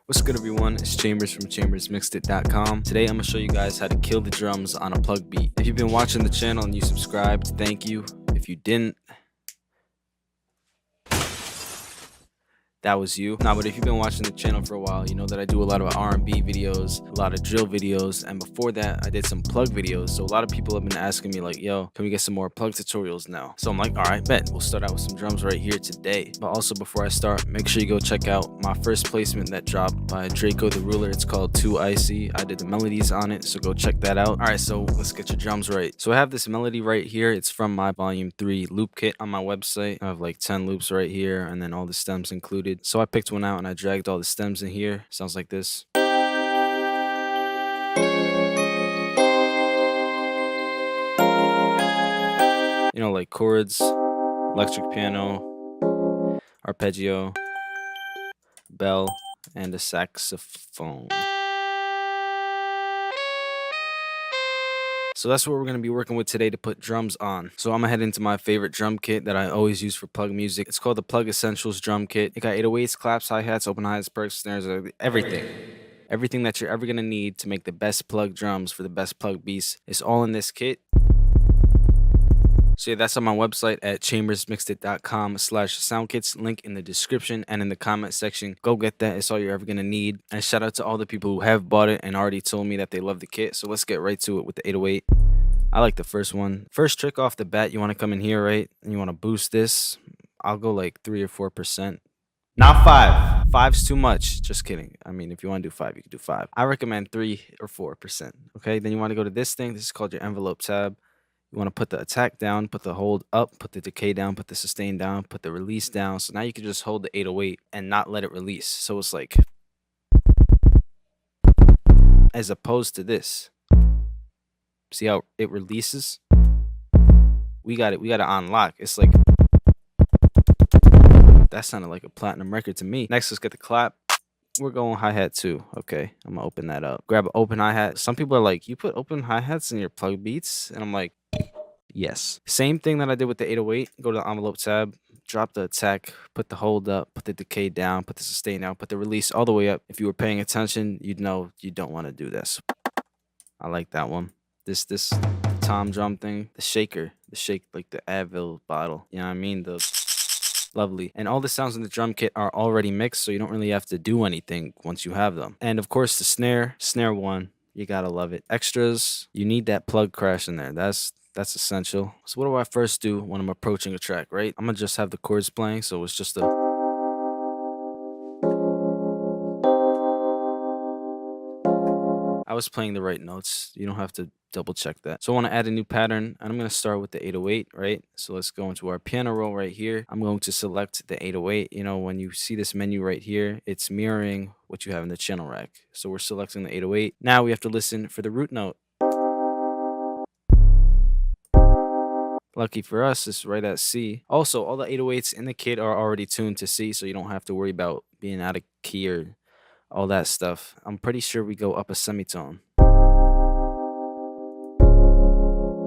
What's good, everyone? It's Chambers from chambersmixedit.com. Today I'm going to show you guys how to kill the drums on a Plugg beat. If you've been watching the channel and you subscribed, thank you. If you didn't, that was you. But if you've been watching the channel for a while, you know that I do a lot of R&B videos, a lot of drill videos, and before that I did some Plugg videos. So a lot of people have been asking me like, yo, can we get some more Plugg tutorials now? So I'm like, all right, bet. We'll start out with some drums right here today. But also before I start, make sure you go check out my first placement that dropped by Draco the Ruler. It's called Too Icy. I did the melodies on it, so go check that out. All right, so let's get your drums right. So I have this melody right here. It's from my volume 3 loop kit on my website. I have like 10 loops right here and then all the stems included. So I picked one out and I dragged all the stems in here. Sounds like this. You know, like chords, electric piano, arpeggio, bell, and a saxophone. So that's what we're going to be working with today to put drums on. So I'm going to head into my favorite drum kit that I always use for Plugg music. It's called the Plugg Essentials drum kit. It got 808s, claps, hi-hats, open hi-hats, perks, snares, everything. Everything that you're ever going to need to make the best Plugg drums for the best Plugg beats is all in this kit. So yeah, that's on my website at chambersmixedit.com/soundkits. Link in the description and in the comment section. Go get that. It's all you're ever going to need. And shout out to all the people who have bought it and already told me that they love the kit. So let's get right to it with the 808. I like the first one. First trick off the bat, you want to come in here, right? And you want to boost this. I'll go like 3 or 4%. Not 5. 5's too much. Just kidding. I mean, if you want to do 5, you can do 5. I recommend 3 or 4%. Okay, then you want to go to this thing. This is called your envelope tab. You want to put the attack down, put the hold up, put the decay down, put the sustain down, put the release down. So now you can just hold the 808 and not let it release. So it's like, as opposed to this. See how it releases? We got it on lock. It's like, that sounded like a platinum record to me. Next, let's get the clap. We're going hi-hat too. Okay, I'm gonna open that up. Grab an open hi-hat. Some people are like, you put open hi-hats in your Plugg beats? And I'm like, yes. Same thing that I did with the 808. Go to the envelope tab, drop the attack, put the hold up, put the decay down, put the sustain down, put the release all the way up. If you were paying attention, you'd know you don't want to do this. I like that one. This tom drum thing, the shaker, the shake like the Advil bottle. You know what I mean? The lovely. And all the sounds in the drum kit are already mixed, so you don't really have to do anything once you have them. And of course the snare 1, you gotta love it. Extras, you need that Plugg crash in there. That's essential. So what do I first do when I'm approaching a track, right? I'm gonna just have the chords playing, so it's just a I was playing the right notes. You don't have to double check that. So I want to add a new pattern, and I'm going to start with the 808, right? So let's go into our piano roll right here. I'm going to select the 808. You know, when you see this menu right here, it's mirroring what you have in the channel rack. So we're selecting the 808. Now we have to listen for the root note. Lucky for us, it's right at C. Also, all the 808s in the kit are already tuned to C, so you don't have to worry about being out of key or all that stuff. I'm pretty sure we go up a semitone.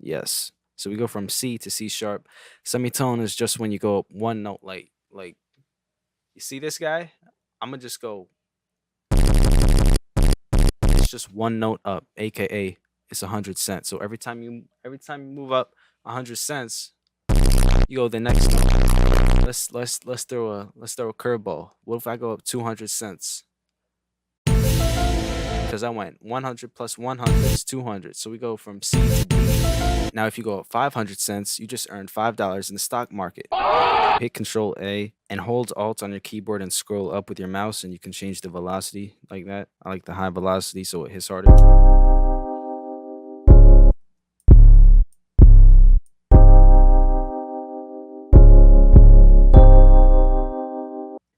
Yes. So we go from C to C sharp. Semitone is just when you go up one note, like you see this guy? I'm gonna just go. It's just one note up, aka it's 100 cents. So every time you move up 100 cents, you go the next note. Let's throw a curveball. What if I go up 200 cents? Because I went 100 plus 100 is 200. So we go from C to D. Now, if you go up 500 cents, you just earned $5 in the stock market. Hit Control A and hold Alt on your keyboard and scroll up with your mouse, and you can change the velocity like that. I like the high velocity so it hits harder.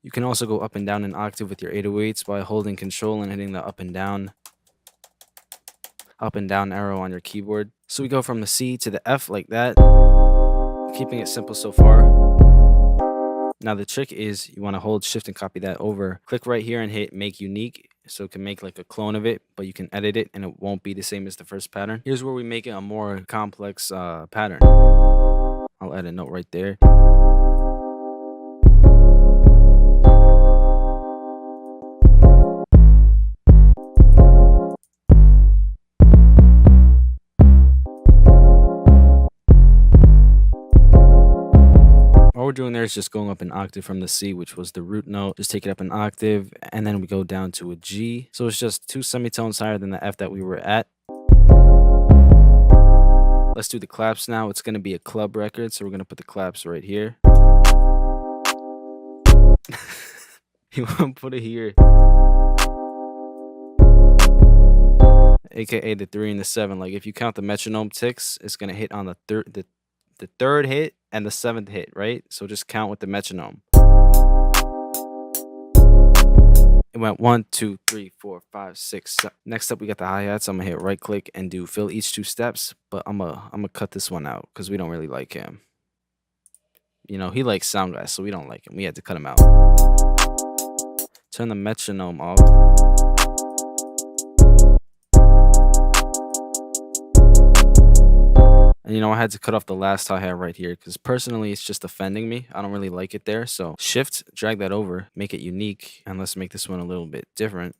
You can also go up and down an octave with your 808s by holding Control and hitting the up and down arrow on your keyboard. So we go from the C to the F like that, keeping it simple so far. Now the trick is you want to hold Shift and copy that over. Click right here and hit Make Unique, so it can make like a clone of it, but you can edit it and it won't be the same as the first pattern. Here's where we make it a more complex pattern. I'll add a note right there. doing there is just going up an octave from the C, which was the root note. Just take it up an octave, and then we go down to a G. So it's just 2 semitones higher than the F that we were at. Let's do the claps now. It's going to be a club record, so we're going to put the claps right here. You want to put it here, aka the 3 and the 7. Like if you count the metronome ticks, it's going to hit on the third hit and the 7th hit, right? So just count with the metronome. It went 1, 2, 3, 4, 5, 6, 7. Next up, we got the hi-hats. I'm gonna hit right click and do fill each 2 steps, but I'm gonna cut this one out because we don't really like him. You know, he likes sound guys, so we don't like him. We had to cut him out. Turn the metronome off. And you know, I had to cut off the last hi-hat right here because personally it's just offending me. I don't really like it there. So shift, drag that over, make it unique, and let's make this one a little bit different.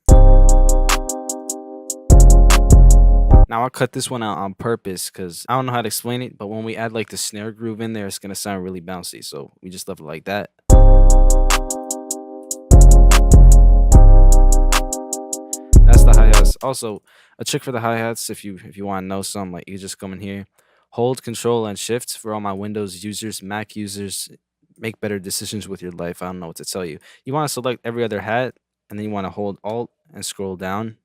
Now I'll cut this one out on purpose because I don't know how to explain it, but when we add like the snare groove in there, it's gonna sound really bouncy. So we just left it like that. That's the hi-hats. Also, a trick for the hi-hats, if you want to know something, like you just come in here. Hold Control and Shift for all my Windows users, Mac users. Make better decisions with your life. I don't know what to tell you. You want to select every other hat, and then you want to hold Alt and scroll down.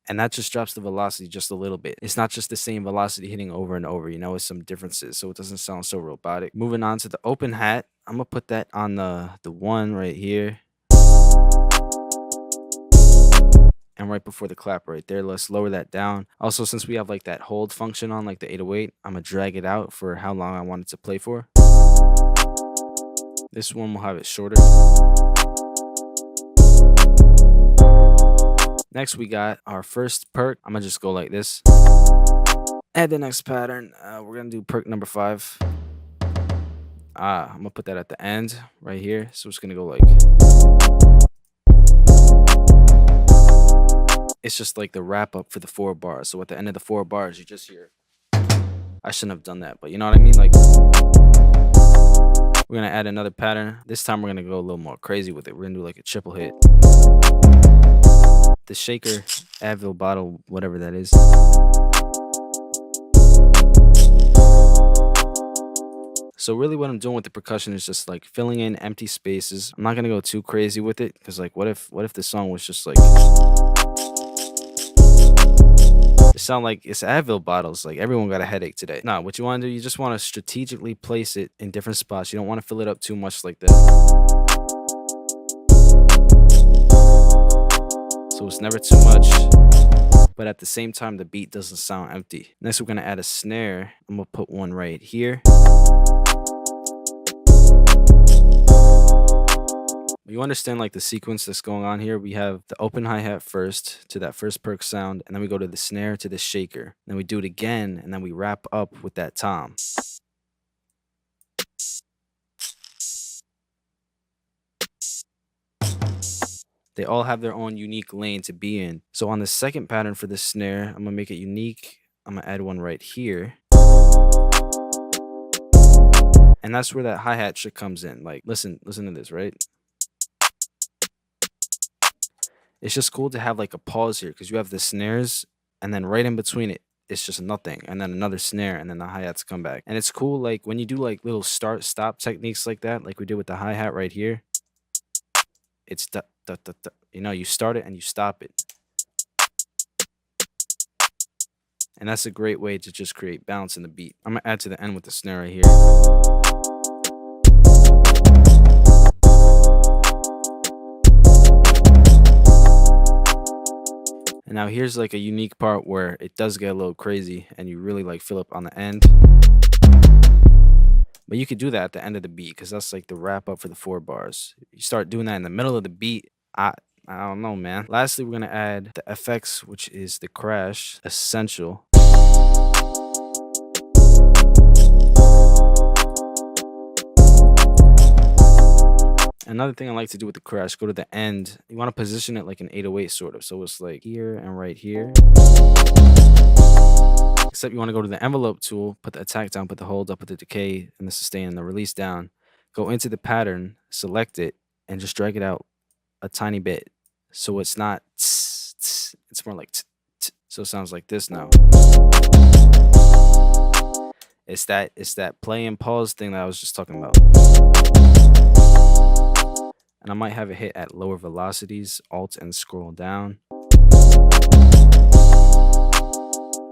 And that just drops the velocity just a little bit. It's not just the same velocity hitting over and over. You know, it's some differences, so it doesn't sound so robotic. Moving on to the open hat. I'm going to put that on the 1 right here. And right before the clap right there, let's lower that down. Also, since we have like that hold function on like the 808, I'm gonna drag it out for how long I want it to play for. This one will have it shorter. Next, we got our first perk. I'm gonna just go like this. Add the next pattern. We're gonna do perk number 5. I'm gonna put that at the end right here. So it's gonna go like. It's just like the wrap up for the 4 bars. So at the end of the 4 bars, you just hear. I shouldn't have done that, but you know what I mean? Like, we're gonna add another pattern. This time we're gonna go a little more crazy with it. We're gonna do like a triple hit. The shaker, Advil bottle, whatever that is. So really what I'm doing with the percussion is just like filling in empty spaces. I'm not gonna go too crazy with it because like what if the song was just like it sound like it's Advil bottles, like everyone got a headache today. Nah, what you want to do, you just want to strategically place it in different spots. You don't want to fill it up too much like this. So it's never too much, but at the same time the beat doesn't sound empty. Next we're gonna add a snare. I'm gonna put one right here. You understand like the sequence that's going on here. We have the open hi-hat first to that first perk sound, and then we go to the snare to the shaker. Then we do it again, and then we wrap up with that tom. They all have their own unique lane to be in. So on the second pattern for the snare, I'm gonna make it unique. I'm gonna add one right here. And that's where that hi-hat trick comes in. Like, listen to this, right? It's just cool to have like a pause here because you have the snares and then right in between it, it's just nothing. And then another snare and then the hi-hats come back. And it's cool like when you do like little start stop techniques like that, like we did with the hi-hat right here. It's da, da, da, da. You know, you start it and you stop it. And that's a great way to just create balance in the beat. I'm gonna add to the end with the snare right here. And now here's like a unique part where it does get a little crazy and you really like fill up on the end. But you could do that at the end of the beat because that's like the wrap up for the 4 bars. You start doing that in the middle of the beat, I don't know, man. Lastly, we're gonna add the FX, which is the crash essential. Another thing I like to do with the crash, go to the end. You want to position it like an 808 sort of. So it's like here and right here. Except you want to go to the envelope tool, put the attack down, put the hold up, put the decay and the sustain and the release down. Go into the pattern, select it, and just drag it out a tiny bit. So it's not tss, tss, it's more like tss, tss. So it sounds like this now. It's that play and pause thing that I was just talking about. And I might have it hit at lower velocities, alt and scroll down.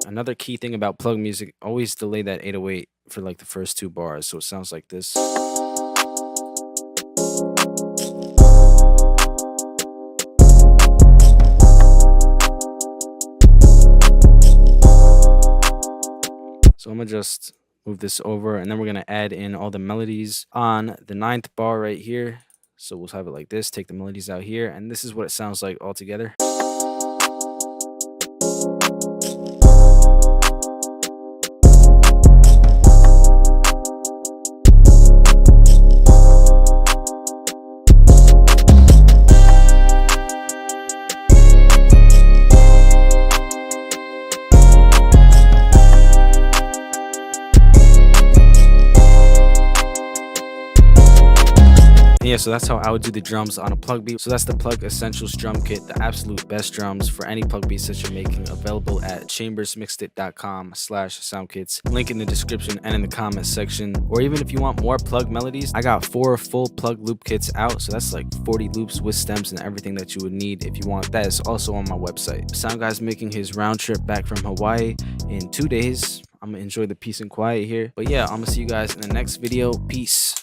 Another key thing about Plugg music, always delay that 808 for like the first 2 bars, so it sounds like this. So I'm gonna just move this over, and then we're gonna add in all the melodies on the 9th bar right here. So we'll have it like this, take the melodies out here, and this is what it sounds like all together. Yeah, so that's how I would do the drums on a Plugg beat. So that's the Plugg Essentials drum kit, the absolute best drums for any Plugg beats that you're making, available at chambersmixedit.com/soundkits. Link in the description and in the comments section. Or even if you want more Plugg melodies, I got 4 full Plugg loop kits out. So that's like 40 loops with stems and everything that you would need if you want. That is also on my website. Sound Guy's making his round trip back from Hawaii in 2 days. I'm gonna enjoy the peace and quiet here. But yeah, I'm gonna see you guys in the next video. Peace.